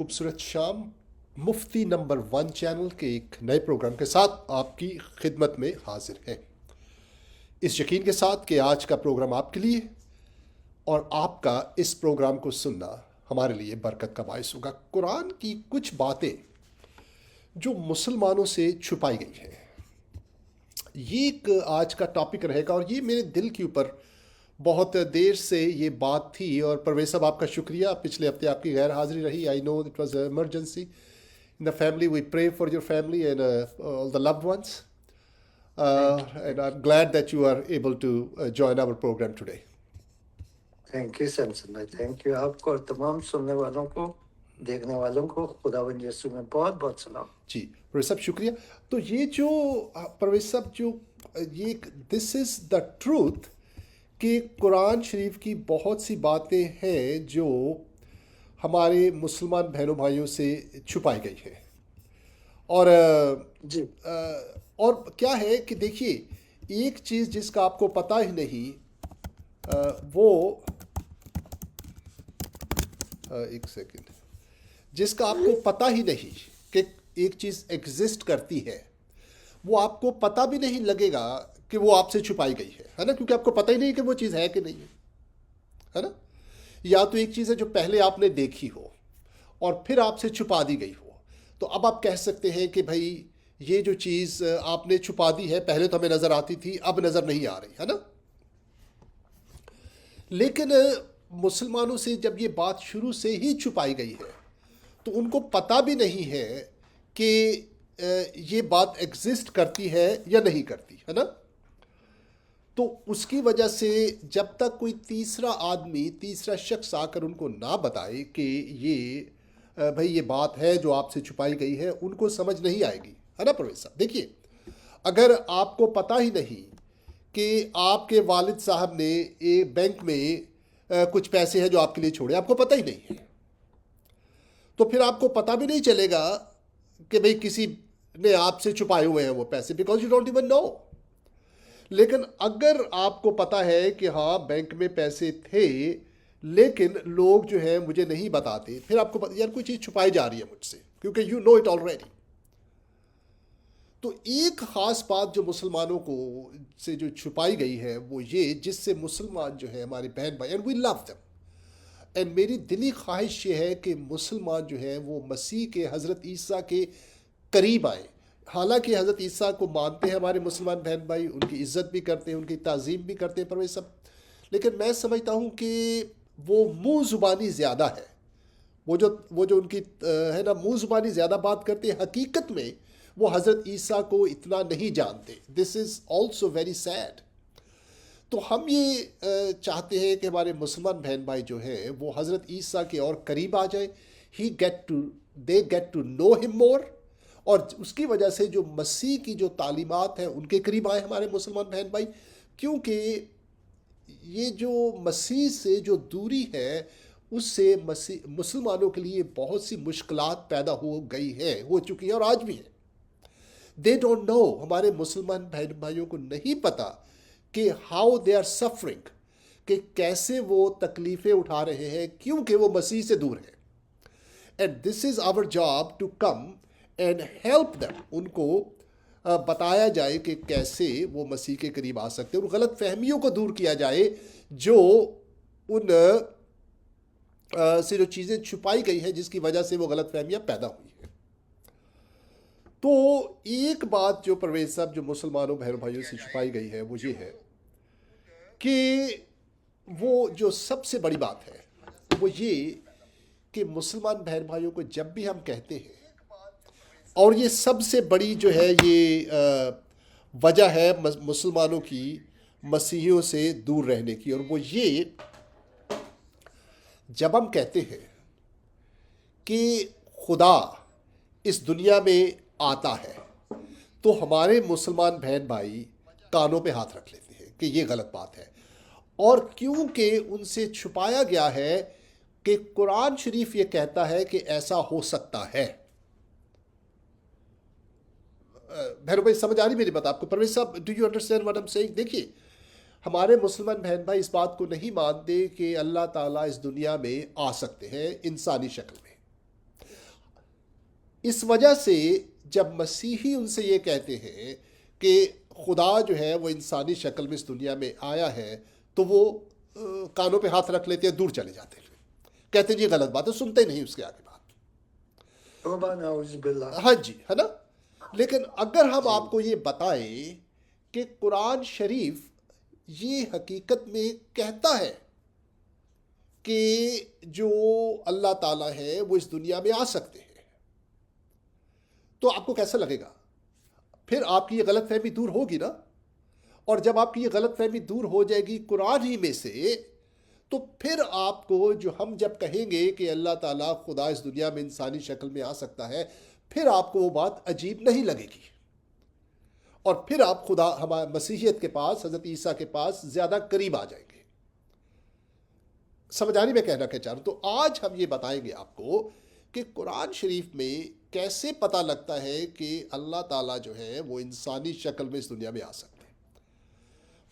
خوبصورت شام مفتی number 1 channel کے ایک نئے پروگرام کے ساتھ آپ کی خدمت میں حاضر ہے، اس یقین کے ساتھ کہ آج کا پروگرام آپ کے لیے اور آپ کا اس پروگرام کو سننا ہمارے لیے برکت کا باعث ہوگا۔ قرآن کی کچھ باتیں جو مسلمانوں سے چھپائی گئی ہیں، یہ ایک آج کا ٹاپک رہے گا، اور یہ میرے دل کے اوپر بہت دیر سے یہ بات تھی۔ اور پرویز صاحب آپ کا شکریہ، پچھلے ہفتے آپ کی غیر حاضری رہی۔ I know it was emergency in the family, we pray for your family and all the loved ones, and I am glad that you are able to join our program today. Thank you Samson بھائی، thank you آپ کو اور تمام سننے والوں کو، دیکھنے والوں کو خداوند یسوع میں بہت بہت سلام۔ جی پرویز صاحب شکریہ۔ تو یہ جو پرویز صاحب جو یہ دس از دا ٹروتھ کہ قرآن شریف کی بہت سی باتیں ہیں جو ہمارے مسلمان بہنوں بھائیوں سے چھپائی گئی ہیں، اور جی اور کیا ہے کہ دیکھیے، ایک چیز جس کا آپ کو پتہ ہی نہیں، وہ ایک سیکنڈ، جس کا آپ کو پتہ ہی نہیں کہ ایک چیز ایگزسٹ کرتی ہے، وہ آپ کو پتہ بھی نہیں لگے گا کہ وہ آپ سے چھپائی گئی ہے نا، کیونکہ آپ کو پتہ ہی نہیں کہ وہ چیز ہے کہ نہیں ہے نا۔ یا تو ایک چیز ہے جو پہلے آپ نے دیکھی ہو اور پھر آپ سے چھپا دی گئی ہو، تو اب آپ کہہ سکتے ہیں کہ بھائی یہ جو چیز آپ نے چھپا دی ہے، پہلے تو ہمیں نظر آتی تھی، اب نظر نہیں آ رہی ہے نا۔ لیکن مسلمانوں سے جب یہ بات شروع سے ہی چھپائی گئی ہے تو ان کو پتہ بھی نہیں ہے کہ یہ بات ایگزسٹ کرتی ہے یا نہیں کرتی ہے نا۔ تو اس کی وجہ سے جب تک کوئی تیسرا آدمی، تیسرا شخص آ کر ان کو نہ بتائے کہ یہ بھائی یہ بات ہے جو آپ سے چھپائی گئی ہے، ان کو سمجھ نہیں آئے گی، ہے نا پرویز صاحب۔ دیکھیے، اگر آپ کو پتہ ہی نہیں کہ آپ کے والد صاحب نے ایک بینک میں کچھ پیسے ہیں جو آپ کے لیے چھوڑے، آپ کو پتہ ہی نہیں ہے، تو پھر آپ کو پتہ بھی نہیں چلے گا کہ بھئی کسی نے آپ سے چھپائے ہوئے ہیں وہ پیسے، because you don't even know. لیکن اگر آپ کو پتہ ہے کہ ہاں بینک میں پیسے تھے لیکن لوگ جو ہیں مجھے نہیں بتاتے، پھر آپ کو یار کوئی چیز چھپائی جا رہی ہے مجھ سے، کیونکہ یو نو اٹ آلریڈی۔ تو ایک خاص بات جو مسلمانوں کو سے جو چھپائی گئی ہے وہ یہ، جس سے مسلمان جو ہے ہمارے بہن بھائی، and we love them, and میری دلی خواہش یہ ہے کہ مسلمان جو ہیں وہ مسیح کے، حضرت عیسیٰ کے قریب آئیں۔ حالانکہ حضرت عیسیٰ کو مانتے ہیں ہمارے مسلمان بہن بھائی، ان کی عزت بھی کرتے ہیں، ان کی تعظیم بھی کرتے ہیں پرویز صاحب، لیکن میں سمجھتا ہوں کہ وہ منہ زبانی زیادہ ہے، وہ جو ان کی ہے نا منہ زبانی زیادہ بات کرتے ہیں، حقیقت میں وہ حضرت عیسیٰ کو اتنا نہیں جانتے۔ دس از آلسو ویری سیڈ۔ تو ہم یہ چاہتے ہیں کہ ہمارے مسلمان بہن بھائی جو ہیں وہ حضرت عیسیٰ کے اور قریب آ جائیں، دے گیٹ ٹو نو ہم مور، اور اس کی وجہ سے جو مسیح کی جو تعلیمات ہیں ان کے قریب آئیں ہمارے مسلمان بہن بھائی، کیونکہ یہ جو مسیح سے جو دوری ہے اس سے مسلمانوں کے لیے بہت سی مشکلات پیدا ہو گئی ہیں، ہو چکی ہیں اور آج بھی ہیں۔ دے ڈونٹ نو، ہمارے مسلمان بہن بھائیوں کو نہیں پتہ کہ ہاؤ دے آر سفرنگ، کہ کیسے وہ تکلیفیں اٹھا رہے ہیں کیونکہ وہ مسیح سے دور ہیں۔ And this is our job to come and help them, ان کو بتایا جائے کہ کیسے وہ مسیح کے قریب آ سکتے ہیں، ان غلط فہمیوں کو دور کیا جائے جو ان سے جو چیزیں چھپائی گئی ہیں جس کی وجہ سے وہ غلط فہمیاں پیدا ہوئی ہیں۔ تو ایک بات جو پرویز صاحب جو مسلمانوں بہن بھائیوں سے چھپائی گئی ہے وہ یہ ہے کہ وہ جو سب سے بڑی بات ہے وہ یہ کہ مسلمان بہن بھائیوں کو جب بھی ہم کہتے ہیں، اور یہ سب سے بڑی جو ہے یہ وجہ ہے مسلمانوں کی مسیحیوں سے دور رہنے کی، اور وہ یہ جب ہم کہتے ہیں کہ خدا اس دنیا میں آتا ہے تو ہمارے مسلمان بہن بھائی کانوں پہ ہاتھ رکھ لیتے ہیں کہ یہ غلط بات ہے، اور کیونکہ ان سے چھپایا گیا ہے کہ قرآن شریف یہ کہتا ہے کہ ایسا ہو سکتا ہے۔ بہنوں بھائی سمجھ آ رہی میری بات آپ کو؟ Parvez Sahab do you understand what I am saying? دیکھیے، ہمارے مسلمان بہن بھائی اس بات کو نہیں مانتے کہ اللہ تعالیٰ اس دنیا میں آ سکتے ہیں انسانی شکل میں، اس وجہ سے جب مسیحی ان سے یہ کہتے ہیں کہ خدا جو ہے وہ انسانی شکل میں اس دنیا میں آیا ہے، تو وہ کانوں پہ ہاتھ رکھ لیتے ہیں، دور چلے جاتے ہیں، کہتے ہیں یہ غلط بات ہے، سنتے نہیں اس کے آگے بات. توبہ نعوذ باللہ. ہاں جی، ہے نا. لیکن اگر ہم جی آپ کو یہ بتائیں کہ قرآن شریف یہ حقیقت میں کہتا ہے کہ جو اللہ تعالیٰ ہے وہ اس دنیا میں آ سکتے ہیں، تو آپ کو کیسا لگے گا؟ پھر آپ کی یہ غلط فہمی دور ہوگی نا. اور جب آپ کی یہ غلط فہمی دور ہو جائے گی قرآن ہی میں سے، تو پھر آپ کو جو ہم جب کہیں گے کہ اللہ تعالیٰ خدا اس دنیا میں انسانی شکل میں آ سکتا ہے، پھر آپ کو وہ بات عجیب نہیں لگے گی، اور پھر آپ خدا ہمارے مسیحیت کے پاس، حضرت عیسیٰ کے پاس زیادہ قریب آ جائیں گے. سمجھانی میں کہنا کہ چاہ رہا ہوں. تو آج ہم یہ بتائیں گے آپ کو کہ قرآن شریف میں کیسے پتہ لگتا ہے کہ اللہ تعالیٰ جو ہے وہ انسانی شکل میں اس دنیا میں آ سکتے ہیں.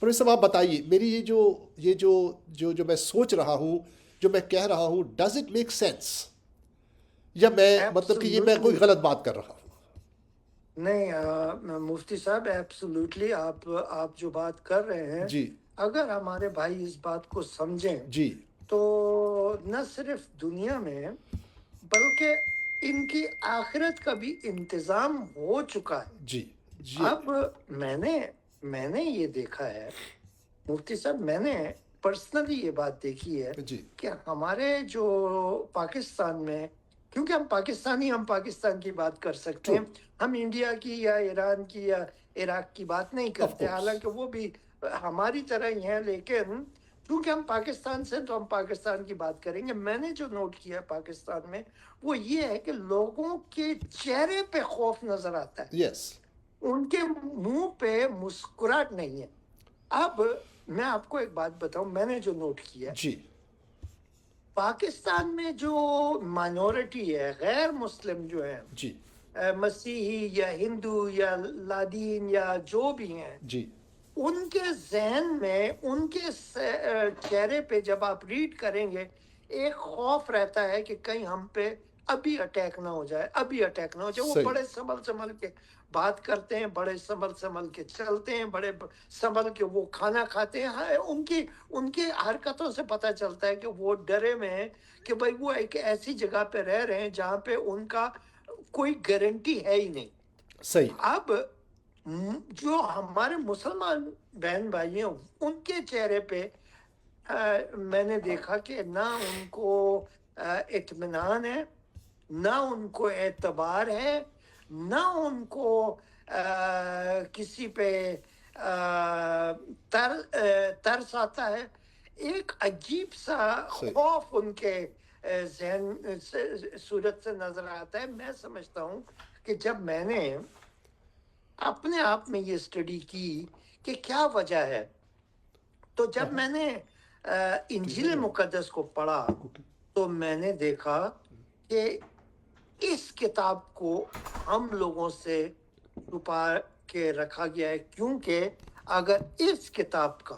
پروفیسر صاحب آپ بتائیے، میری یہ جو میں سوچ رہا ہوں، جو میں کہہ رہا ہوں، ڈز اٹ میک سینس، یا میں مطلب کہ یہ میں کوئی ایبسولوٹلی غلط بات کر رہا ہوں؟ نہیں. مفتی صاحب ایبسولوٹلی آپ جو بات کر رہے ہیں، جی اگر ہمارے بھائی اس بات کو سمجھیں جی تو نہ صرف دنیا میں بلکہ ان کی آخرت کا بھی انتظام ہو چکا ہے. جی جی اب میں نے یہ دیکھا ہے مفتی صاحب، میں نے پرسنلی یہ بات دیکھی ہے جی کہ ہمارے جو پاکستان میں، کیونکہ ہم پاکستان کی بات کر سکتے ہیں، ہم انڈیا کی یا ایران کی یا عراق کی بات نہیں آف کرتے، کورس. حالانکہ وہ بھی ہماری طرح ہی ہیں، لیکن کیونکہ ہم پاکستان سے تو ہم پاکستان کی بات کریں گے. میں نے جو نوٹ کیا پاکستان میں وہ یہ ہے کہ لوگوں کے چہرے پہ خوف نظر آتا ہے، یس. ان کے منہ پہ مسکراہٹ نہیں ہے. اب میں آپ کو ایک بات بتاؤں، میں نے جو نوٹ کیا ہے، جی پاکستان میں جو مائنورٹی ہے، غیر مسلم جو ہیں، جی مسیحی یا ہندو یا لادین یا جو بھی ہیں، جی ان کے ذہن میں، ان کے چہرے پہ جب آپ ریڈ کریں گے، ایک خوف رہتا ہے کہ کہیں ہم پہ ابھی اٹیک نہ ہو جائے، ابھی اٹیک نہ ہو جائے. وہ صحیح. بڑے سنبھل کے بات کرتے ہیں، بڑے سنبھل کے چلتے ہیں، بڑے سنبھل کے وہ کھانا کھاتے ہیں. ہاں، ان کی حرکتوں سے پتہ چلتا ہے کہ وہ ڈرے میں ہیں کہ بھائی وہ ایک ایسی جگہ پہ رہ رہے ہیں جہاں پہ ان کا کوئی گارنٹی ہے ہی نہیں. صحیح. اب جو ہمارے مسلمان بہن بھائی ہیں، ان کے چہرے پہ میں نے دیکھا کہ نہ ان کو اطمینان ہے، نہ ان کو اعتبار ہے، نہ ان کو کسی پہ ترس آتا ہے. ایک عجیب سا صحیح. خوف ان کے ذہن صورت سے نظر آتا ہے. میں سمجھتا ہوں کہ جب میں نے اپنے آپ میں یہ اسٹڈی کی کہ کیا وجہ ہے، تو جب میں نے انجیل مقدس کو پڑھا تو میں نے دیکھا کہ اس کتاب کو ہم لوگوں سے چھپا کے رکھا گیا ہے، کیونکہ اگر اس کتاب کا،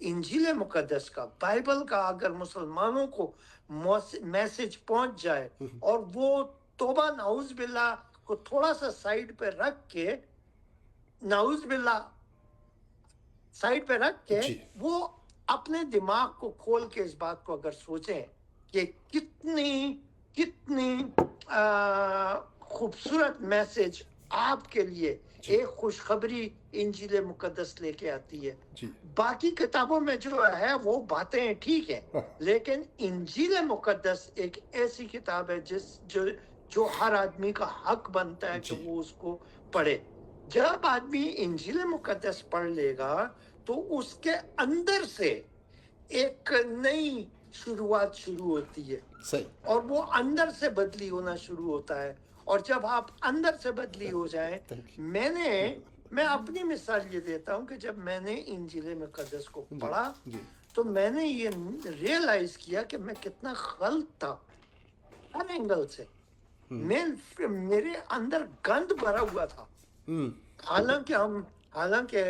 انجیل مقدس کا، بائبل کا اگر مسلمانوں کو میسج پہنچ جائے اور وہ توبہ نعوذ باللہ کو تھوڑا سا سائیڈ پہ رکھ کے، نعوذ باللہ سائیڈ پہ رکھ کے، جی وہ اپنے دماغ کو کھول کے اس بات کو اگر سوچیں کہ کتنی خوبصورت میسج آپ کے لیے جی ایک خوشخبری انجیل مقدس لے کے آتی ہے. جی باقی کتابوں میں جو ہے وہ باتیں ٹھیک ہیں، لیکن انجیل مقدس ایک ایسی کتاب ہے جو ہر آدمی کا حق بنتا ہے کہ جی وہ اس کو پڑھے. جب آدمی انجیل مقدس پڑھ لے گا تو اس کے اندر سے ایک نئی شروعات شروع ہوتی ہے، صحیح. اور وہ اندر سے بدلی ہونا شروع ہوتا ہے. اور جب آپ اندر سے بدلی ہو جائیں، میں اپنی مثال یہ دیتا ہوں کہ جب میں نے انجیل مقدس کو جی پڑھا جی تو میں نے یہ ریئلائز کیا کہ میں کتنا غلط تھا ہر اینگل سے. میرے اندر گند بھرا ہوا تھا. حالانکہ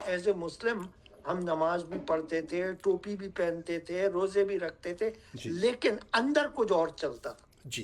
ایز اے مسلم ہم نماز بھی پڑھتے تھے، ٹوپی بھی پہنتے تھے، روزے بھی رکھتے تھے، جی لیکن اندر کچھ اور چلتا تھا. جی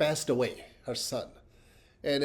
passed away, her son, and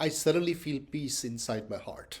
I suddenly feel peace inside my heart।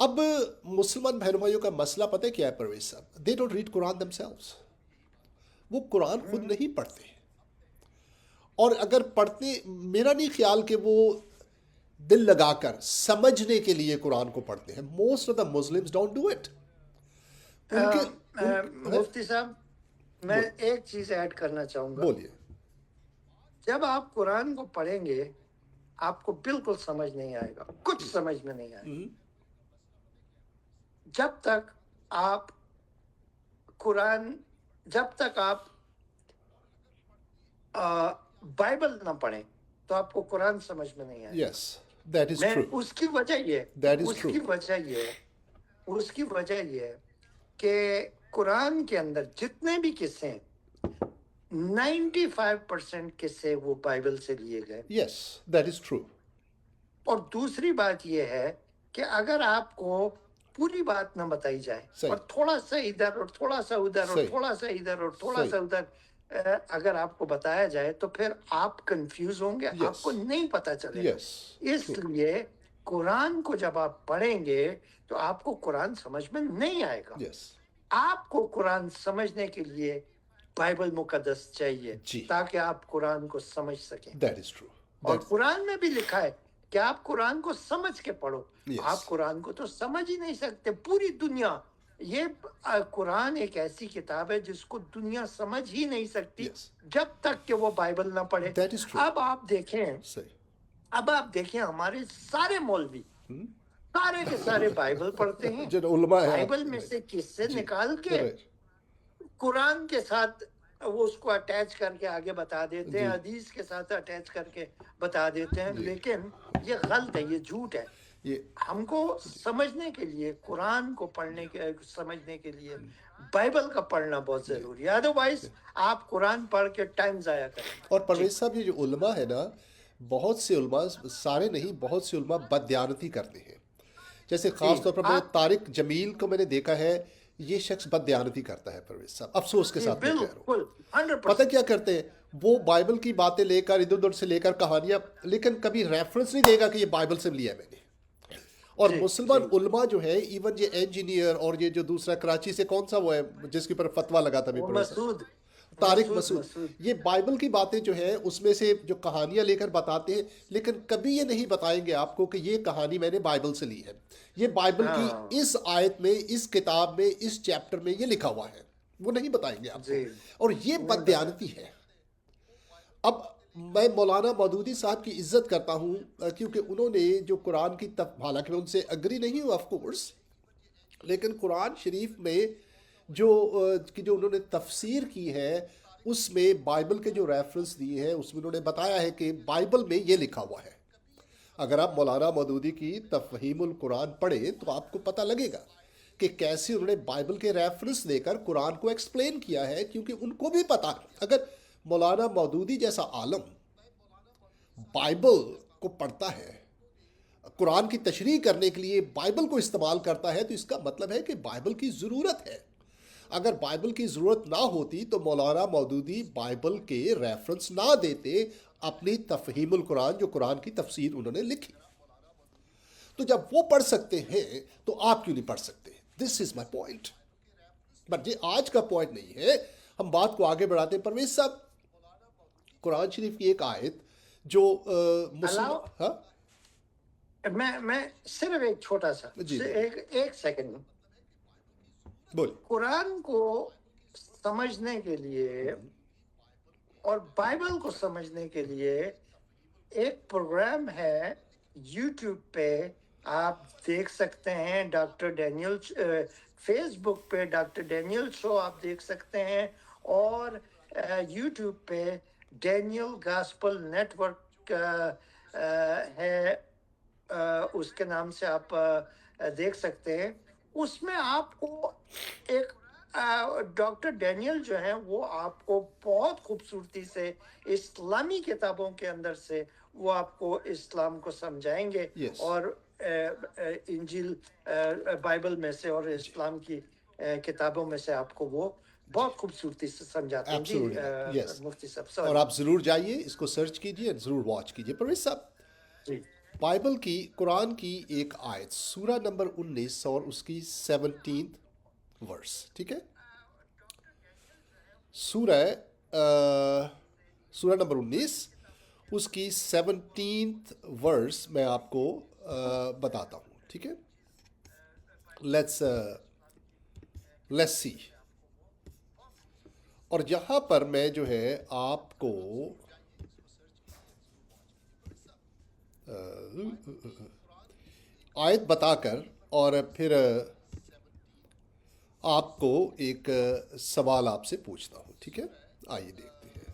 اب مسلمان بہن بھائیوں کا مسئلہ پتہ ہے کیا ہے پرویز صاحب؟ They don't read Quran them selves. وہ قرآن خود نہیں پڑھتے، اور اگر پڑھتے، میرا نہیں خیال کہ وہ دل لگا کر سمجھنے کے لیے قرآن کو پڑھتے ہیں. Most of the Muslims don't do it. ان کے مفتی صاحب میں ایک چیز ایڈ کرنا چاہوں گا. بولیے. جب آپ قرآن کو پڑھیں گے آپ کو بالکل سمجھ نہیں آئے گا، کچھ سمجھ میں نہیں آئے گا جب تک آپ قرآن، جب تک آپ بائبل نہ پڑھیں تو آپ کو قرآن سمجھ میں نہیں آئے گا. Yes that is true. اس کی وجہ یہ That is اس true. کی وجہ یہ اس کی وجہ یہ ہے کہ قرآن کے اندر جتنے بھی قصے ہیں 95% قصے وہ بائبل سے لیے گئے. Yes that is true. اور دوسری بات یہ ہے کہ اگر آپ کو پوری بات نہ بتائی جائے صحیح. اور تھوڑا سا ادھر اور تھوڑا سا ادھر اور صحیح. تھوڑا سا ادھر اور تھوڑا صحیح. سا ادھر اگر آپ کو بتایا جائے تو پھر آپ کنفیوز ہوں گے، Yes. آپ کو نہیں پتا چلے گا. یس اس لیے قرآن کو جب آپ پڑھیں گے تو آپ کو قرآن سمجھ میں نہیں آئے گا. یس آپ کو قرآن سمجھنے کے لیے بائبل مقدس چاہیے جی. تاکہ آپ قرآن کو سمجھ سکیں. That is true. اور قرآن میں بھی لکھا ہے کہ آپ قرآن کو سمجھ کے پڑھو. Yes. آپ قرآن کو تو سمجھ ہی نہیں سکتے. پوری دنیا، یہ قرآن ایک ایسی کتاب ہے جس کو دنیا سمجھ ہی نہیں سکتی Yes. جب تک کہ وہ بائبل نہ پڑھے. That is true. اب آپ دیکھیں ہمارے سارے مولوی سارے کے سارے بائبل پڑھتے ہیں، جو علماء ہیں بائبل میں سے قصے نکال کے قرآن کے ساتھ وہ اس کو اٹیچ کر کے آگے بتا دیتے ہیں، حدیث کے ساتھ اٹیچ کر کے بتا دیتے ہیں. لیکن یہ غلط ہے، یہ جھوٹ ہے. ہم کو سمجھنے کے لیے قرآن کو پڑھنے کے سمجھنے کے لیے بائبل کا پڑھنا بہت ضروری ہے. ادروائز آپ قرآن پڑھ کے ٹائم ضائع کریں. اور پرویز صاحب یہ جو علماء ہے نا، بہت سے علماء، سارے نہیں، بہت سے علماء بددیانتی کرتے ہیں. جیسے خاص طور پر میں طارق جمیل کو میں نے دیکھا ہے، یہ شخص بددیانتی کرتا ہے پرویز صاحب، افسوس کے ساتھ میں کہہ رہا ہوں. 100%. پتہ کیا کرتے ہیں وہ؟ بائبل کی باتیں لے کر ادھر ادھر سے لے کر کہانیاں، لیکن کبھی ریفرنس نہیں دے گا کہ یہ بائبل سے لیا ہے میں نے. اور مسلمان علماء جو ہے، ایون یہ انجینئر اور یہ جو دوسرا کراچی سے کون سا وہ ہے جس کے اوپر فتویٰ لگا تھا طارق مسعود، یہ بائبل کی باتیں جو ہے اس میں سے جو کہانیاں لے کر بتاتے ہیں، لیکن کبھی یہ نہیں بتائیں گے آپ کو کہ یہ کہانی میں نے بائبل سے لی ہے، یہ بائبل کی اس آیت میں، اس کتاب میں، اس چیپٹر میں یہ لکھا ہوا ہے. وہ نہیں بتائیں گے آپ کو. اور یہ بددیانتی ہے. اب میں مولانا مودودی صاحب کی عزت کرتا ہوں کیونکہ انہوں نے جو قرآن کی حالانکہ میں ان سے اگری نہیں ہوں آف کورس، لیکن قرآن شریف میں جو انہوں نے تفسیر کی ہے اس میں بائبل کے جو ریفرنس دیے ہیں اس میں انہوں نے بتایا ہے کہ بائبل میں یہ لکھا ہوا ہے. اگر آپ مولانا مودودی کی تفہیم القرآن پڑھیں تو آپ کو پتہ لگے گا کہ کیسے انہوں نے بائبل کے ریفرنس دے کر قرآن کو ایکسپلین کیا ہے، کیونکہ ان کو بھی پتہ. اگر مولانا مودودی جیسا عالم بائبل کو پڑھتا ہے، قرآن کی تشریح کرنے کے لیے بائبل کو استعمال کرتا ہے، تو اس کا مطلب ہے کہ بائبل کی ضرورت ہے. اگر بائبل کی ضرورت نہ ہوتی تو مولانا مودودی بائبل کے ریفرنس نہ دیتے اپنی تفہیم القرآن، جو قرآن کی تفسیر انہوں نے لکھی. تو جب وہ پڑھ سکتے ہیں تو آپ کیوں نہیں پڑھ سکتے؟ دس از مائی پوائنٹ. بٹ یہ آج کا پوائنٹ نہیں ہے. ہم بات کو آگے بڑھاتے ہیں. پرویز صاحب، قرآن شریف کی ایک آیت جو میں صرف ایک چھوٹا سا ایک سیکنڈ بول. قرآن کو سمجھنے کے لیے اور بائبل کو سمجھنے کے لیے ایک پروگرام ہے یوٹیوب پہ، آپ دیکھ سکتے ہیں. ڈاکٹر ڈینیل فیس بک پہ ڈاکٹر ڈینیل شو آپ دیکھ سکتے ہیں، اور یوٹیوب پہ ڈینیل گاسپل نیٹ ورک ہے، اس کے نام سے آپ دیکھ سکتے ہیں. اس میں آپ کو ایک ڈاکٹر ڈینیل جو ہیں وہ آپ کو بہت خوبصورتی سے اسلامی کتابوں کے اندر سے وہ آپ کو اسلام کو سمجھائیں گے. اور انجیل بائبل میں سے اور اسلام کی کتابوں میں سے آپ کو وہ بہت خوبصورتی سے سمجھاتے ہیں. جی مفتی صاحب، اور آپ ضرور جائیے، اس کو سرچ کیجیے، ضرور واچ کیجیے. پرویز صاحب، جی بائبل کی قرآن کی ایک آیت سورہ نمبر 19 اور اس کی 17 ورس، ٹھیک ہے؟ سورہ نمبر 19 اس کی 17 ورس میں آپ کو بتاتا ہوں، ٹھیک ہے؟ Let's see. اور یہاں پر میں جو ہے آپ کو آیت بتا کر اور پھر آپ کو ایک سوال آپ سے پوچھتا ہوں، ٹھیک ہے؟ آئیے دیکھتے ہیں.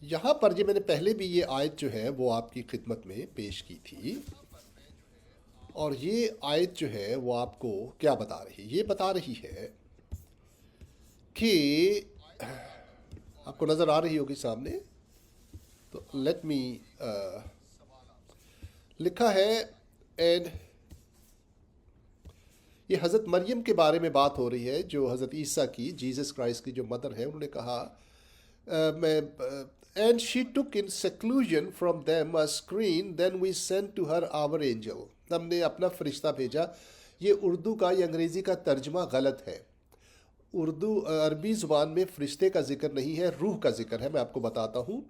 یہاں پر جو میں نے پہلے بھی یہ آیت جو ہے وہ آپ کی خدمت میں پیش کی تھی، اور یہ آیت جو ہے وہ آپ کو کیا بتا رہی ہے؟ یہ بتا رہی ہے کہ آپ کو نظر آ رہی ہوگی سامنے، تو لیٹ می لکھا ہے. اینڈ یہ حضرت مریم کے بارے میں بات ہو رہی ہے، جو حضرت عیسیٰ کی، جیزس کرائسٹ کی جو مدر ہے. انہوں نے کہا and she took in seclusion from them a screen then we send to her our angel. ہم نے اپنا فرشتہ بھیجا. یہ اردو کا یا انگریزی کا ترجمہ غلط ہے. عربی زبان میں فرشتے کا ذکر نہیں ہے، روح کا ذکر ہے. میں آپ کو بتاتا ہوں.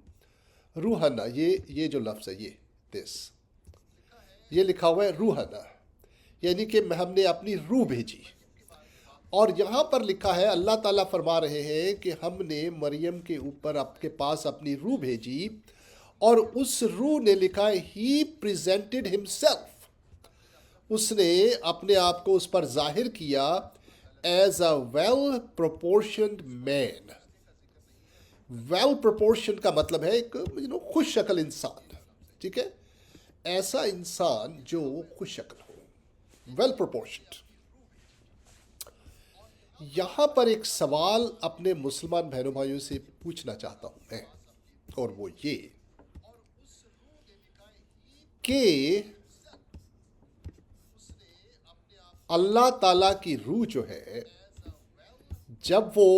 روحنا، یہ جو لفظ ہے، یہ لکھا ہوا ہے روحنا، یعنی کہ ہم نے اپنی روح بھیجی. اور یہاں پر لکھا ہے، اللہ تعالیٰ فرما رہے ہیں کہ ہم نے مریم کے اوپر آپ کے پاس اپنی روح بھیجی، اور اس روح نے لکھا ہے ہی پریزنٹڈ ہمسیلف، اس نے اپنے آپ کو اس پر ظاہر کیا as a well proportioned man. Well proportion کا مطلب ہے ایک خوش شکل انسان، ٹھیک ہے؟ ایسا انسان جو خوش شکل ہو، ویل پروپورشنڈ. یہاں پر ایک سوال اپنے مسلمان بہنوں بھائیوں سے پوچھنا چاہتا ہوں میں، اور وہ یہ کہ اللہ تعالیٰ کی روح جو ہے، جب وہ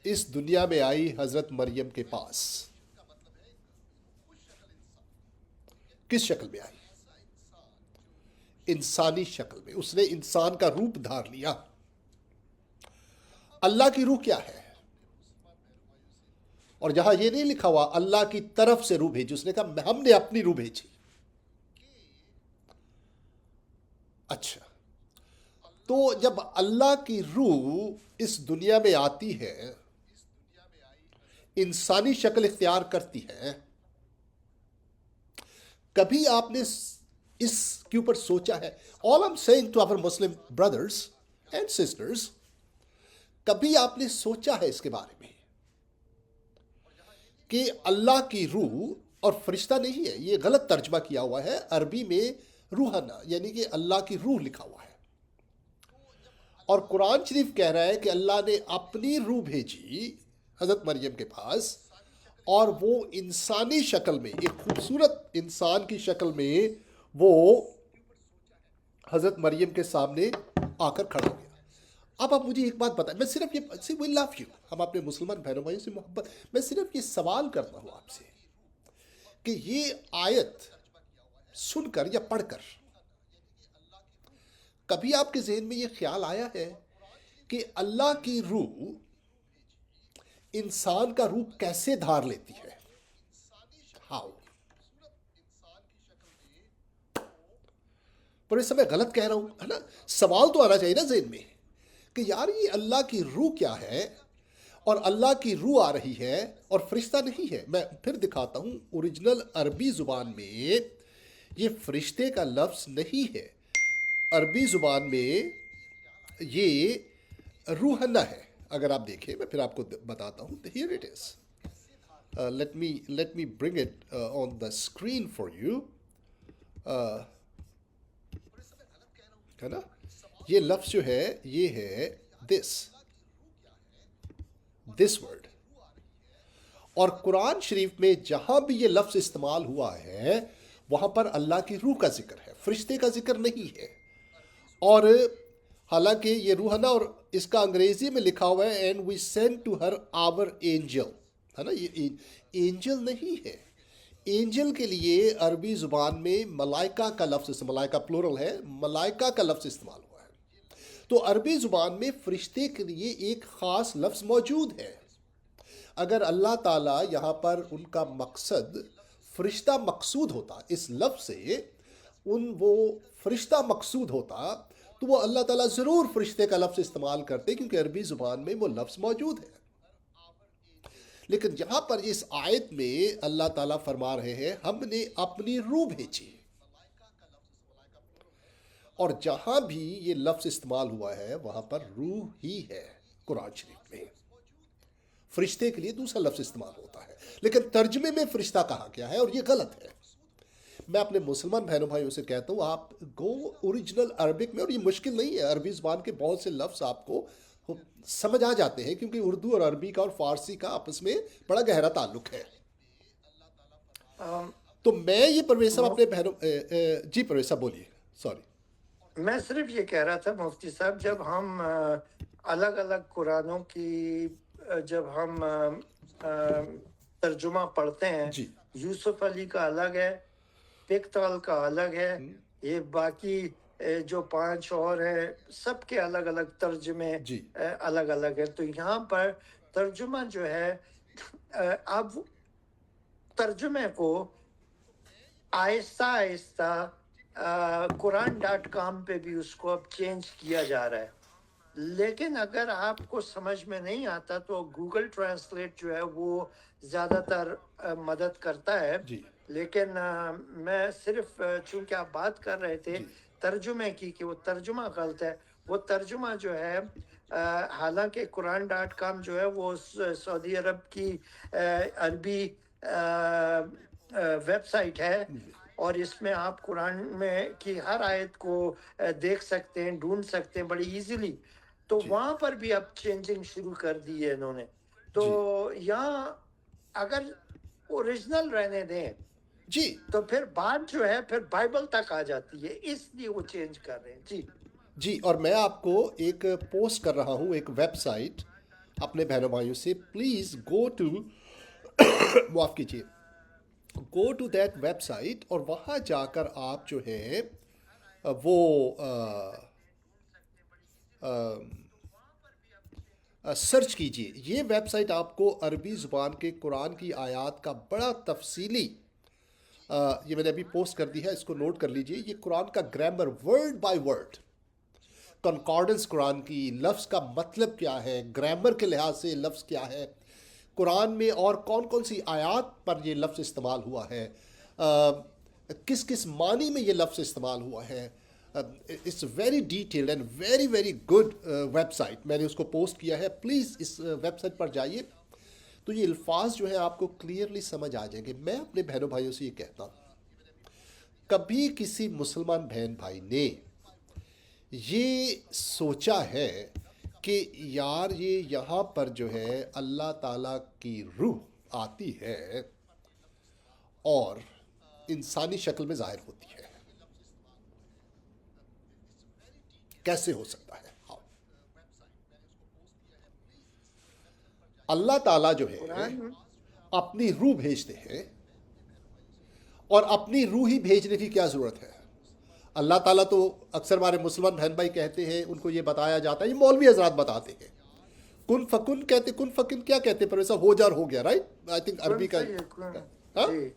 اس دنیا میں آئی حضرت مریم کے پاس، کس شکل میں آئی؟ انسانی شکل میں. اس نے انسان کا روپ دھار لیا. اللہ کی روح کیا ہے؟ اور جہاں یہ نہیں لکھا ہوا اللہ کی طرف سے روح بھیجی، اس نے کہا ہم نے اپنی روح بھیجی. اچھا، تو جب اللہ کی روح اس دنیا میں آتی ہے، انسانی شکل اختیار کرتی ہے، کبھی آپ نے اس کے اوپر سوچا ہے؟ All I'm saying to our Muslim brothers and sisters، کبھی آپ نے سوچا ہے اس کے بارے میں کہ اللہ کی روح، اور فرشتہ نہیں ہے، یہ غلط ترجمہ کیا ہوا ہے عربی میں، روحنا یعنی کہ اللہ کی روح لکھا ہوا ہے. اور قرآن شریف کہہ رہا ہے کہ اللہ نے اپنی روح بھیجی حضرت مریم کے پاس، اور وہ انسانی شکل میں، ایک خوبصورت انسان کی شکل میں وہ حضرت مریم کے سامنے آ کر کھڑا ہو گیا. اب آپ مجھے ایک بات بتائیں، میں صرف یہ وی لو یو، ہم اپنے مسلمان بہنوں بھائیوں سے محبت، میں صرف یہ سوال کرتا ہوں آپ سے کہ یہ آیت سن کر یا پڑھ کر کبھی آپ کے ذہن میں یہ خیال آیا ہے کہ اللہ کی روح انسان کا روپ کیسے دھار لیتی ہے؟ ہاؤ؟ پر اس میں غلط کہہ رہا ہوں، ہے نا؟ سوال تو آنا چاہیے نا ذہن میں کہ یار یہ اللہ کی روح کیا ہے، اور اللہ کی روح آ رہی ہے اور فرشتہ نہیں ہے. میں پھر دکھاتا ہوں، اوریجنل عربی زبان میں یہ فرشتے کا لفظ نہیں ہے. عربی زبان میں یہ روحنا ہے. اگر آپ دیکھیں، میں پھر آپ کو بتاتا ہوں. Here it is. Let me bring it on the screen for you. ہے نا؟ یہ لفظ جو ہے یہ ہے this word. اور قرآن شریف میں جہاں بھی یہ لفظ استعمال ہوا ہے وہاں پر اللہ کی روح کا ذکر ہے، فرشتے کا ذکر نہیں ہے. اور حالانکہ یہ روح ہے نا، اور اس کا انگریزی میں لکھا ہوا ہے and we send to her our angel, ہے نا، یہ اینجل نہیں ہے. اینجل کے لیے عربی زبان میں ملائکہ کا لفظ، ملائکہ پلورل ہے، ملائکہ کا لفظ استعمال ہوا ہے. تو عربی زبان میں فرشتے کے لیے ایک خاص لفظ موجود ہے. اگر اللہ تعالیٰ یہاں پر ان کا مقصد فرشتہ مقصود ہوتا، اس لفظ سے وہ فرشتہ مقصود ہوتا، تو وہ اللہ تعالیٰ ضرور فرشتے کا لفظ استعمال کرتے، کیونکہ عربی زبان میں وہ لفظ موجود ہے. لیکن یہاں پر اس آیت میں اللہ تعالیٰ فرما رہے ہیں ہم نے اپنی روح بھیجی. اور جہاں بھی یہ لفظ استعمال ہوا ہے وہاں پر روح ہی ہے. قرآن شریف میں فرشتے کے لیے دوسرا لفظ استعمال ہوتا ہے، لیکن ترجمے میں فرشتہ کہا گیا ہے، اور یہ غلط ہے. میں اپنے مسلمان بہنوں بھائیوں سے کہتا ہوں آپ گو اوریجنل عربک میں، اور یہ مشکل نہیں ہے، عربی زبان کے بہت سے لفظ آپ کو سمجھ آ جاتے ہیں، کیونکہ اردو اور عربی کا اور فارسی کا آپس میں بڑا گہرا تعلق ہے. تو میں یہ پرویز صاحب اپنے بہنوں جی پرویز صاحب بولیے، سوری. میں صرف یہ کہہ رہا تھا مفتی صاحب، جب ہم الگ الگ قرآنوں کی جب ہم ترجمہ پڑھتے ہیں، جی یوسف علی کا الگ ہے، پکتال کا الگ ہے، یہ باقی جو 5 اور ہیں سب کے الگ الگ ترجمے جی الگ الگ ہے. تو یہاں پر ترجمہ جو ہے، اب ترجمے کو آہستہ آہستہ قرآن.com پہ بھی اس کو اب چینج کیا جا رہا ہے. لیکن اگر آپ کو سمجھ میں نہیں آتا تو گوگل ٹرانسلیٹ جو ہے وہ زیادہ تر مدد کرتا ہے. جی لیکن میں صرف چونکہ آپ بات کر رہے تھے جی ترجمے کی کہ وہ ترجمہ غلط ہے، وہ ترجمہ جو ہے حالانکہ قرآن.com جو ہے وہ سعودی عرب کی عربی ویب سائٹ ہے، اور اس میں آپ قرآن میں کی ہر آیت کو دیکھ سکتے ہیں، ڈھونڈ سکتے ہیں بڑی ایزیلی. تو جی وہاں پر بھی اب چینجنگ شروع کر دی ہے انہوں نے. تو یہاں اگر اوریجنل رہنے دیں جی تو پھر بات جو ہے پھر بائبل تک آ جاتی ہے، اس لیے وہ چینج کر رہے ہیں. جی جی. اور میں آپ کو ایک پوسٹ کر رہا ہوں، ایک ویب سائٹ اپنے بہنوں بھائیوں سے، پلیز گو ٹو معاف کیجیے، go to that website, اور وہاں جا کر آپ جو ہے وہ سرچ کیجیے. یہ ویب سائٹ آپ کو عربی زبان کے قرآن کی آیات کا بڑا تفصیلی، یہ میں نے ابھی پوسٹ کر دی ہے، اس کو نوٹ کر لیجیے. یہ قرآن کا گرامر ورڈ بائی ورڈ، کنکارڈنس قرآن کی، لفظ کا مطلب کیا ہے، گرامر کے لحاظ سے لفظ کیا ہے، قرآن میں اور کون کون سی آیات پر یہ لفظ استعمال ہوا ہے، کس کس معنی میں یہ لفظ استعمال ہوا ہے. It's very detailed and very very good website. میں نے اس کو پوسٹ کیا ہے، پلیز اس ویب سائٹ پر جائیے. تو یہ الفاظ جو ہیں آپ کو کلیئرلی سمجھ آ جائیں گے. میں اپنے بہنوں بھائیوں سے یہ کہتا ہوں، کبھی کسی مسلمان بہن بھائی نے یہ سوچا ہے کہ یار یہ یہاں پر جو ہے اللہ تعالیٰ کی روح آتی ہے اور انسانی شکل میں ظاہر ہوتی ہے، کیسے ہو سکتا ہے؟ اللہ تعالیٰ جو ہے قرآن اپنی روح بھیجتے ہیں، اور اپنی روح ہی بھیجنے کی کیا ضرورت ہے؟ اللہ تعالیٰ تو اکثر ہمارے مسلمان بہن بھائی کہتے ہیں، ان کو یہ بتایا جاتا ہے، یہ مولوی حضرات بتاتے ہیں، کن فکن کہتے، کن فکن کیا کہتے ہیں پر ویسا ہو جار ہو گیا، رائٹ؟ آئی تھنک عربی کا جی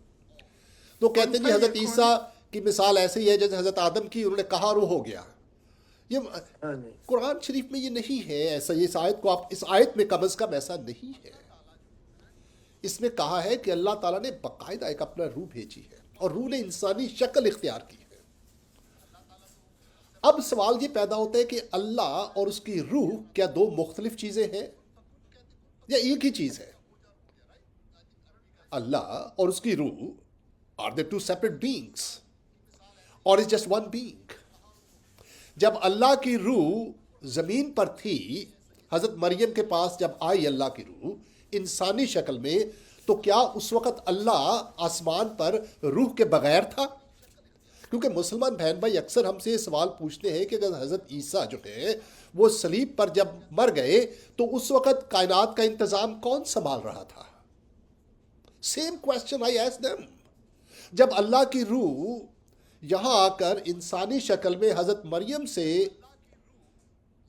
تو کہتے ہیں جی حضرت عیسیٰ کی مثال ایسے ہی ہے جیسے حضرت آدم کی، انہوں نے کہا روح ہو گیا. یہ قرآن شریف میں یہ نہیں ہے ایسا. یہ اس آیت کو آپ اس آیت میں کم از کم ایسا نہیں ہے. اس میں کہا ہے کہ اللہ تعالیٰ نے باقاعدہ ایک اپنا روح بھیجی ہے، اور روح نے انسانی شکل اختیار کی ہے. اب سوال یہ پیدا ہوتا ہے کہ اللہ اور اس کی روح کیا دو مختلف چیزیں ہیں یا ایک ہی چیز ہے؟ اللہ اور اس کی روح are they two separate beings or is just one being؟ جب اللہ کی روح زمین پر تھی، حضرت مریم کے پاس جب آئی اللہ کی روح انسانی شکل میں، تو کیا اس وقت اللہ آسمان پر روح کے بغیر تھا؟ کیونکہ مسلمان بہن بھائی اکثر ہم سے یہ سوال پوچھتے ہیں کہ اگر حضرت عیسیٰ جو ہے وہ صلیب پر جب مر گئے تو اس وقت کائنات کا انتظام کون سنبھال رہا تھا؟ Same question I ask them. جب اللہ کی روح یہاں آ کر انسانی شکل میں حضرت مریم سے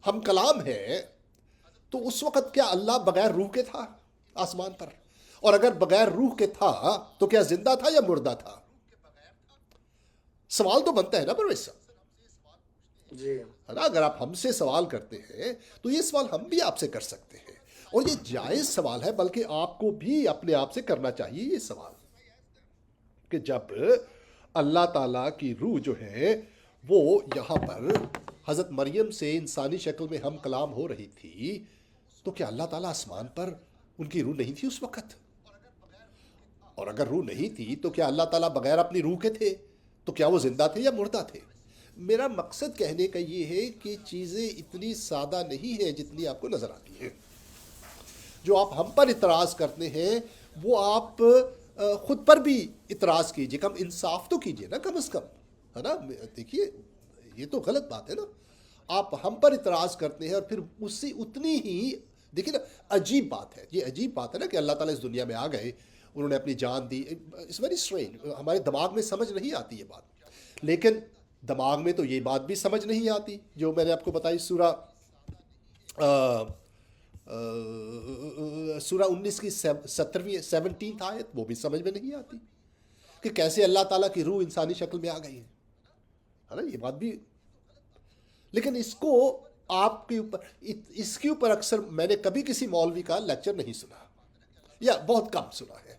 ہم کلام ہے تو اس وقت کیا اللہ بغیر روح کے تھا آسمان پر؟ اور اگر بغیر روح کے تھا تو کیا زندہ تھا یا مردہ تھا؟ سوال تو بنتا ہے نا پرویز صاحب، جی ہے نا؟ اگر آپ ہم سے سوال کرتے ہیں تو یہ سوال ہم بھی آپ سے کر سکتے ہیں، اور یہ جائز سوال ہے، بلکہ آپ کو بھی اپنے آپ سے کرنا چاہیے یہ سوال کہ جب اللہ تعالیٰ کی روح جو ہے وہ یہاں پر حضرت مریم سے انسانی شکل میں ہم کلام ہو رہی تھی تو کیا اللہ تعالیٰ آسمان پر ان کی روح نہیں تھی اس وقت؟ اور اگر روح نہیں تھی تو کیا اللہ تعالیٰ بغیر اپنی روح کے تھے؟ تو کیا وہ زندہ تھے یا مردہ تھے؟ میرا مقصد کہنے کا یہ ہے کہ چیزیں اتنی سادہ نہیں ہیں جتنی آپ کو نظر آتی ہیں. جو آپ ہم پر اعتراض کرتے ہیں وہ آپ خود پر بھی اعتراض کیجئے، کم انصاف تو کیجئے نا کم از کم، ہے نا؟ دیکھیے یہ تو غلط بات ہے نا. آپ ہم پر اعتراض کرتے ہیں اور پھر اسی اتنی ہی، دیکھیے نا عجیب بات ہے، یہ عجیب بات ہے نا کہ اللہ تعالیٰ اس دنیا میں آ گئے، انہوں نے اپنی جان دی. اٹس ویری اسٹرینج، ہمارے دماغ میں سمجھ نہیں آتی یہ بات، لیکن دماغ میں تو یہ بات بھی سمجھ نہیں آتی جو میں نے آپ کو بتائی سورہ 19 کی 17 آیت، وہ بھی سمجھ میں نہیں آتی کہ کیسے اللہ تعالیٰ کی روح انسانی شکل میں آ گئی ہے نا؟ یہ بات بھی، لیکن اس کو آپ کے اوپر، اس کے اوپر اکثر میں نے کبھی کسی مولوی کا لیکچر نہیں سنا یا بہت کم سنا ہے.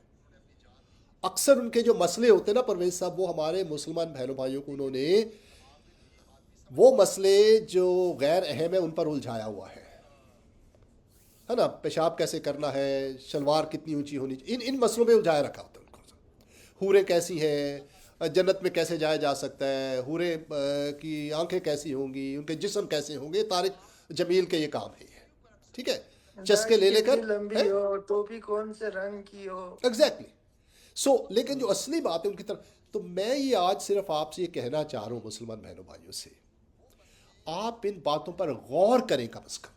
اکثر ان کے جو مسئلے ہوتے ہیں نا پرویز صاحب، وہ ہمارے مسلمان بہنوں بھائیوں کو انہوں نے وہ مسئلے جو غیر اہم ہے ان پر الجھایا ہوا ہے نا؟ پیشاب کیسے کرنا ہے، شلوار کتنی اونچی ہونی چاہیے، ان مسئلوں پہ الجھایا رکھا ہوتا ہے ان کو. حوریں کیسی ہیں، جنت میں کیسے جایا جا سکتا ہے، حوریں کی آنکھیں کیسی ہوں گی، ان کے جسم کیسے ہوں گے، طارق جمیل کے یہ کام ہے یہ، ٹھیک ہے؟ چسکے لے لے کر، لمبی ہو، ٹوپی کون سے رنگ کی ہو. ایگزیکٹلی. لیکن جو اصلی بات ہے ان کی طرف، تو میں یہ آج صرف آپ سے یہ کہنا چاہ رہا ہوں مسلمان بہنوں بھائیوں سے، آپ ان باتوں پر غور کریں کم از کم،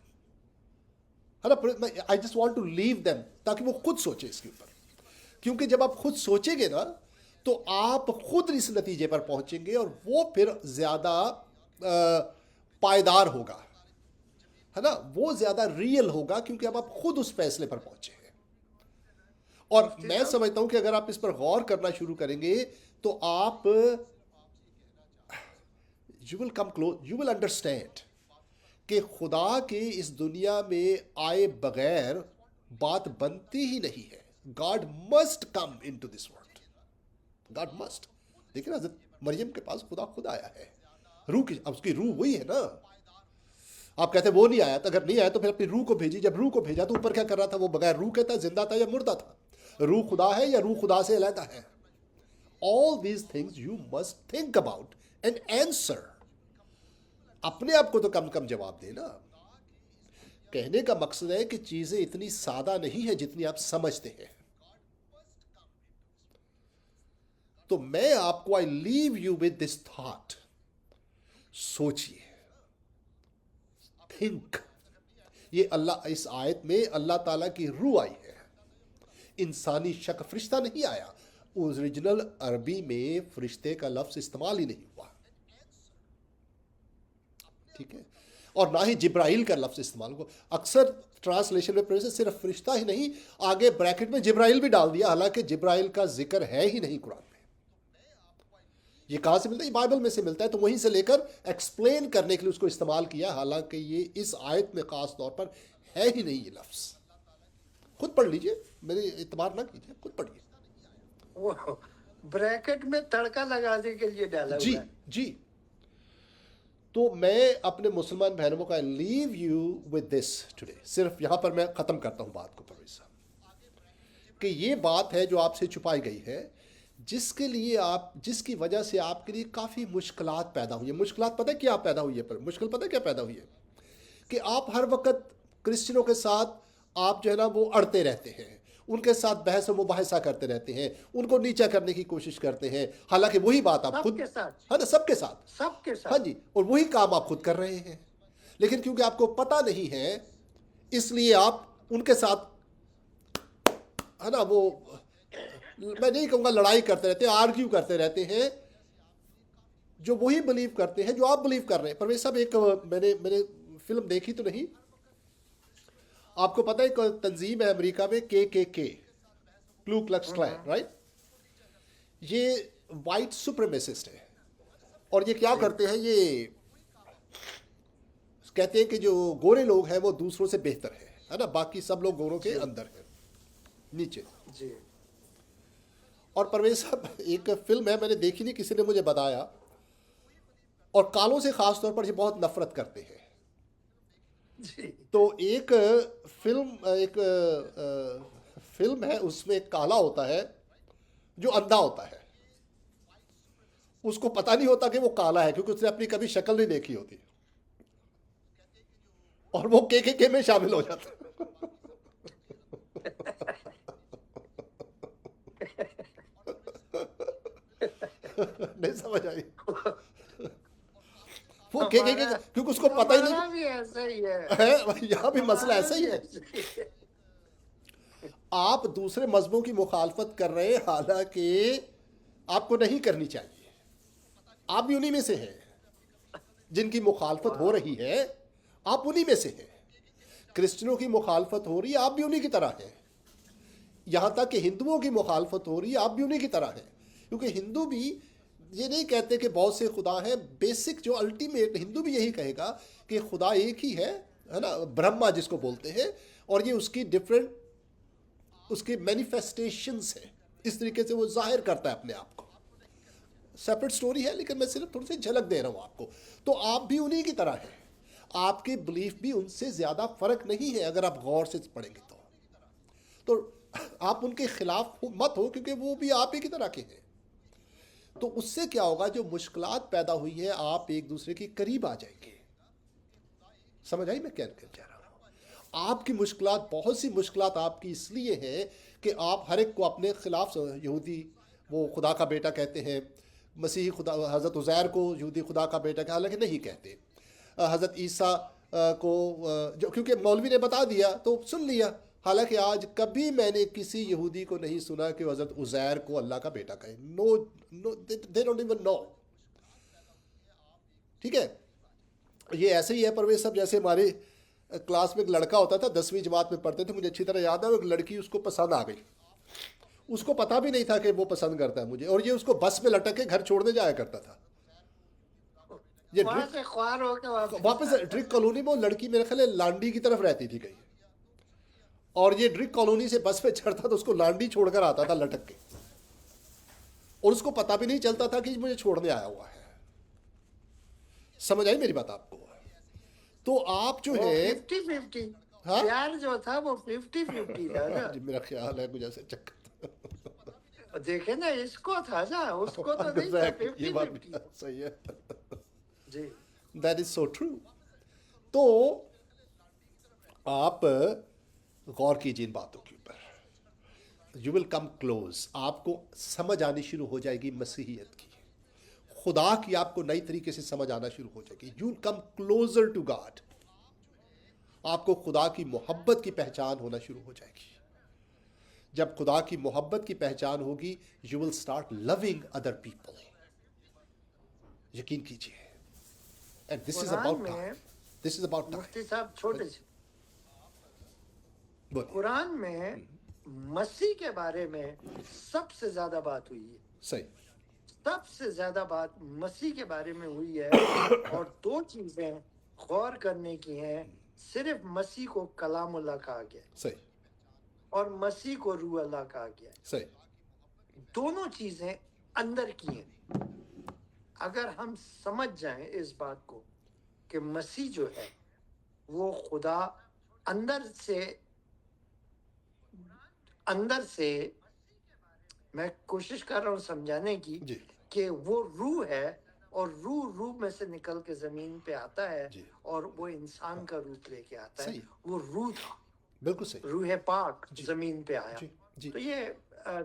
ہے نا؟ I just want to leave them تاکہ وہ خود سوچیں اس کے اوپر، کیونکہ جب آپ خود سوچیں گے نا تو آپ خود اس نتیجے پر پہنچیں گے اور وہ پھر زیادہ پائیدار ہوگا، ہے نا؟ وہ زیادہ ریئل ہوگا کیونکہ اب آپ خود اس فیصلے پر پہنچے ہیں. اور میں سمجھتا ہوں کہ اگر آپ اس پر غور کرنا شروع کریں گے تو آپ you will come close, you will understand کہ خدا کے اس دنیا میں آئے بغیر بات بنتی ہی نہیں ہے. God must come into this world, God must. لیکن حضرت مریم کے پاس خدا خود آیا ہے، روح کی، اب اس کی روح وہی ہے نا. آپ کہتے ہیں وہ نہیں آیا تھا، اگر نہیں آیا تو پھر اپنی روح کو بھیجی. جب روح کو بھیجا تو اوپر کیا کر رہا تھا؟ وہ بغیر روح کے تھا، زندہ تھا یا مردہ تھا؟ روح خدا ہے یا روح خدا سے علیحدہ ہے؟ All these things you must think about and answer. اپنے آپ کو تو کم کم جواب دینا. کہنے کا مقصد ہے کہ چیزیں اتنی سادہ نہیں ہیں جتنی آپ سمجھتے ہیں. تو میں آپ کو I leave you with this thought. سوچئے، think. یہ اللہ، اس آیت میں اللہ تعالیٰ کی روح آئی ہے، انسانی شکل، فرشتہ نہیں آیا. اوریجنل عربی میں فرشتے کا لفظ استعمال ہی نہیں ہوا، ٹھیک ہے؟ اور نہ ہی جبرائیل کا لفظ استعمال ہوا. اکثر ٹرانسلیشن میں صرف فرشتہ ہی نہیں، آگے بریکٹ میں جبرائیل بھی ڈال دیا، حالانکہ جبرائیل کا ذکر ہے ہی نہیں قرآن میں. یہ کہاں سے ملتا ہے؟ یہ بائبل میں سے ملتا ہے، تو وہیں سے لے کر ایکسپلین کرنے کے لیے اس کو استعمال کیا، حالانکہ یہ اس آیت میں خاص طور پر ہے ہی نہیں یہ لفظ. خود پڑھ لیجئے، میرے اعتبار نہ کیجئے، خود پڑھیے. وہ بریکٹ میں تڑکا لگانے کے لیے ڈالا جی ہوا ہے. جی. تو میں اپنے مسلمان بہنوں کا لیو یو ود دس ٹوڈے. صرف یہاں پر میں ختم کرتا ہوں بات کو پرویز صاحب، کہ یہ بات ہے جو آپ سے چھپائی گئی ہے، جس کے لیے آپ، جس کی وجہ سے آپ کے لیے کافی مشکلات پیدا ہوئی ہیں. مشکلات پتہ کیا پیدا ہوئی ہے؟ پر مشکل پتہ کیا پیدا ہوئی ہے؟ کہ آپ ہر وقت کرسچنوں کے ساتھ آپ جو ہے نا وہ اڑتے رہتے ہیں. ان کے ساتھ بحث و مباحثہ کرتے رہتے ہیں, ان کو نیچا کرنے کی کوشش کرتے ہیں, حالانکہ وہی بات آپ سب خود, کے ساتھ, ہے نا, سب کے ساتھ, سب کے ہاں ساتھ. جی, اور وہی کام آپ خود کر رہے ہیں. لیکن کیونکہ آپ کو پتہ نہیں ہے, اس لیے آپ ان کے ساتھ, ہے نا, وہ میں نہیں کہوں گا لڑائی کرتے رہتے ہیں, آرگیو کرتے رہتے ہیں, جو وہی بلیو کرتے ہیں جو آپ بلیو کر رہے ہیں. پرویز صاحب, ایک میں نے فلم دیکھی تو نہیں, آپ کو پتہ ہے ایک تنظیم ہے امریکہ میں, کے کلو کلکس کلان, رائٹ, یہ وائٹ سپریمیسسٹ ہے, اور یہ کیا جی کرتے ہیں, یہ کہتے ہیں کہ جو گورے لوگ ہیں وہ دوسروں سے بہتر ہے نا, باقی سب لوگ گوروں کے جی اندر ہیں, نیچے. جی اور پرویز صاحب, ایک فلم ہے, میں نے دیکھی نہیں, کسی نے مجھے بتایا, اور کالوں سے خاص طور پر یہ بہت نفرت کرتے ہیں. جی تو ایک فلم ہے, اس میں ایک کالا ہوتا ہے جو اندھا ہوتا ہے, اس کو پتہ نہیں ہوتا کہ وہ کالا ہے, کیونکہ اس نے اپنی کبھی شکل نہیں دیکھی ہوتی, اور وہ کے میں شامل ہو جاتا ہے. نہیں سمجھ آئی, وہ ہمارا کیونکہ اس کو پتہ ہی ہمارا نہیں بھی ایسا ہی ہے, ہے, یہاں بھی مسئلہ ہمارا ایسا ہی بھی ہے. ایسا ہی ہے. آپ دوسرے مذہبوں کی مخالفت کر رہے ہیں, حالانکہ آپ کو نہیں کرنی چاہیے. آپ بھی انہی میں سے ہیں جن کی مخالفت ہو رہی ہے, آپ انہی میں سے ہیں. کرسچنوں کی مخالفت ہو رہی ہے, آپ بھی انہی کی طرح ہیں. یہاں تک کہ ہندوؤں کی مخالفت ہو رہی ہے, آپ بھی انہی کی طرح ہیں. کیونکہ ہندو بھی یہ نہیں کہتے کہ بہت سے خدا ہیں, بیسک جو الٹیمیٹ ہندو بھی یہی کہے گا کہ خدا ایک ہی ہے نا, برہما جس کو بولتے ہیں, اور یہ اس کی ڈفرینٹ, اس کی مینیفیسٹیشنز ہیں, اس طریقے سے وہ ظاہر کرتا ہے اپنے آپ کو. سیپریٹ سٹوری ہے, لیکن میں صرف تھوڑی سی جھلک دے رہا ہوں آپ کو. تو آپ بھی انہی کی طرح ہیں, آپ کی بلیف بھی ان سے زیادہ فرق نہیں ہے اگر آپ غور سے پڑھیں گے تو آپ ان کے خلاف مت ہو, کیونکہ وہ بھی آپ ہی کی طرح کے ہیں. تو اس سے کیا ہوگا, جو مشکلات پیدا ہوئی ہیں, آپ ایک دوسرے کے قریب آ جائیں گے. سمجھ آئی میں کیا کہہ رہا ہوں؟ آپ کی مشکلات, بہت سی مشکلات آپ کی اس لیے ہیں کہ آپ ہر ایک کو اپنے خلاف, یہودی وہ خدا کا بیٹا کہتے ہیں, مسیحی خدا, حضرت عزیر کو یہودی خدا کا بیٹا کہ حالانکہ نہیں کہتے, حضرت عیسیٰ کو جو کیونکہ مولوی نے بتا دیا تو سن لیا, حالانکہ آج کبھی میں نے کسی یہودی کو نہیں سنا کہ وہ حضرت عزیر کو اللہ کا بیٹا کہے. نو, they don't even know. ٹھیک ہے, یہ ایسے ہی ہے پرویز صاحب, جیسے ہمارے کلاس میں ایک لڑکا ہوتا تھا, 10ویں جماعت میں پڑھتے تھے, مجھے اچھی طرح یاد ہے, ایک لڑکی اس کو پسند آ گئی, اس کو پتہ بھی نہیں تھا کہ وہ پسند کرتا ہے مجھے, اور یہ اس کو بس میں لٹک کے گھر چھوڑنے جایا کرتا تھا. یہ وہاں سے خوار ہو کے واپس ڈرک کالونی میں وہ لڑکی میرے خیال ہے لانڈی کی طرف رہتی تھی کہیں, اور یہ ڈرک کالونی سے بس پہ چڑھتا تو اس کو لانڈی چھوڑ کر آتا تھا لٹک کے, اور اس کو پتہ بھی نہیں چلتا تھا کہ مجھے چھوڑنے آیا ہوا ہے. سمجھ آئی میری بات آپ کو؟ تو آپ جو ہے 50-50 ہاں پیار جو تھا وہ 50-50 تھا نا. جی میرا خیال ہے کچھ ایسے چکر دیکھیں نا, اس کو تھا نا, اس کو تو نہیں تھا. یہ بات بھی 50-50 صحیح ہے. جی دیٹ از سو ٹرو. تو آپ غور کیجیے ان باتوں کے اوپر, یو ول کم کلوز, آپ کو سمجھ آنی شروع ہو جائے گی مسیحیت کی, خدا کی آپ کو نئی طریقے سے سمجھ آنا شروع ہو جائے گی. You will come closer to God, آپ کو خدا کی محبت کی پہچان ہونا شروع ہو جائے گی. جب خدا کی محبت کی پہچان ہوگی, you will start loving other people. یقین کیجیے, and this is Quran about میں, time, this is about time. مفتی صاحب چھوٹے سے, بولیے. قرآن میں مسیح کے بارے میں سب سے زیادہ بات ہوئی ہے, صحیح, سب سے زیادہ بات مسیح کے بارے میں ہوئی ہے. اور 2 چیزیں غور کرنے کی ہیں, صرف مسیح کو کلام اللہ کہا گیا صحیح, اور مسیح کو روح اللہ کہا گیا. صحیح, دونوں چیزیں اندر کی ہیں. اگر ہم سمجھ جائیں اس بات کو کہ مسیح جو ہے وہ خدا اندر سے میں کوشش کر رہا ہوں سمجھانے کی جی کہ وہ روح ہے, اور روح میں سے نکل کے زمین پہ آتا ہے, جی, اور وہ انسان کا روپ لے کے آتا ہے. صحیح, وہ روح تھا, بالکل صحیح, روح پاک جی زمین پہ آیا. جی جی تو یہ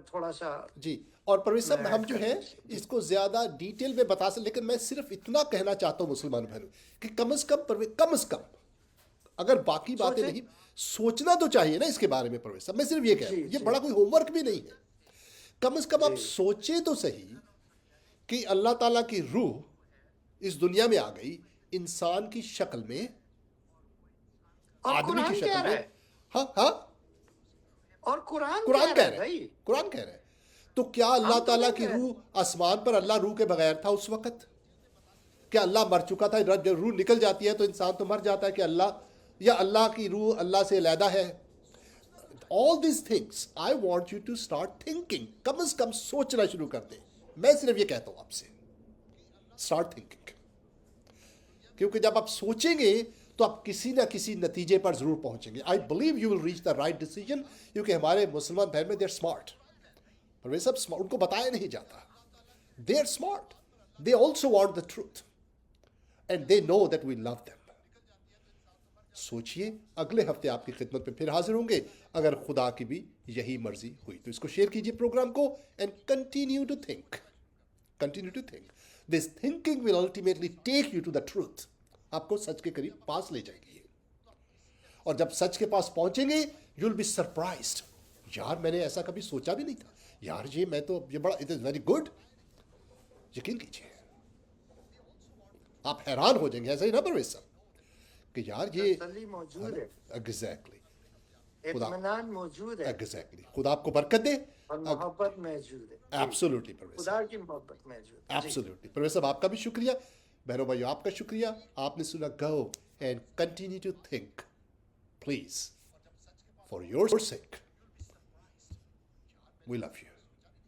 تھوڑا سا جی. اور پرویز صاحب میں ہم جو ہے اس کو زیادہ ڈیٹیل میں بتا سکتے، لیکن میں صرف اتنا کہنا چاہتا ہوں مسلمان بھائیوں کہ کم از کم اگر باقی باتیں سوچیں. نہیں، سوچنا تو چاہیے نا اس کے بارے میں پرویز صاحب. میں صرف یہ کہہ رہا ہوں، یہ بڑا کوئی ہوم ورک بھی نہیں ہے. کم از کم آپ سوچیں تو صحیح کہ اللہ تعالیٰ کی روح اس دنیا میں آ گئی انسان کی شکل میں، اور آدمی کی قرآن شکل کہہ رہا میں. ہے، ہاں ہاں، اور قرآن قرآن کہہ کہہ رہا ہے رہا ہے، بھائی. قرآن کہہ رہا ہے. تو کیا اللہ ہم تو تعالیٰ نہیں کی کہہ رہے. روح آسمان پر اللہ روح کے بغیر تھا اس وقت؟ کیا اللہ مر چکا تھا؟ جب روح نکل جاتی ہے تو انسان تو مر جاتا ہے. کہ اللہ یا اللہ کی روح اللہ سے علیحدہ ہے؟ all these things I want you to start thinking. کم از کم سوچنا شروع کر دیں. میں صرف یہ کہتا ہوں آپ سے start thinking، کیونکہ جب آپ سوچیں گے تو آپ کسی نہ کسی نتیجے پر ضرور پہنچیں گے. I believe you will reach the right decision، کیونکہ ہمارے مسلمان بہن میں they're smart. پر وہ سب ان کو بتایا نہیں جاتا. they're smart. they also want the truth and they know that we love them. سوچئے. اگلے ہفتے آپ کی خدمت میں پھر حاضر ہوں گے اگر خدا کی بھی یہی مرضی ہوئی تو. اس کو شیئر کیجئے پروگرام کو and continue to think. This thinking will ultimately take you to the truth. آپ کو سچ کے قریب پاس لے جائے گی. اور جب سچ کے پاس پہنچیں گے you'll be surprised. یار میں نے ایسا کبھی سوچا بھی نہیں تھا. یار یہ بڑا it is very good. یقین کیجئے آپ حیران ہو جائیں گے. ایسا ہی نا پرویز صاحب کہ یار یہ تسلی موجود ہے، ایگزیکٹلی اطمینان موجود ہے، ایگزیکٹلی. خدا آپ کو برکت دے. اور محبت موجود ہے. ایبسولوٹلی پرویز صاحب، خدا کی محبت موجود ہے. جی. ایبسولوٹلی پرویز صاحب آپ کا بھی شکریہ. بہنوں بھائیو آپ کا شکریہ. آپ نے سنا go and continue to think please for your sake. We love you.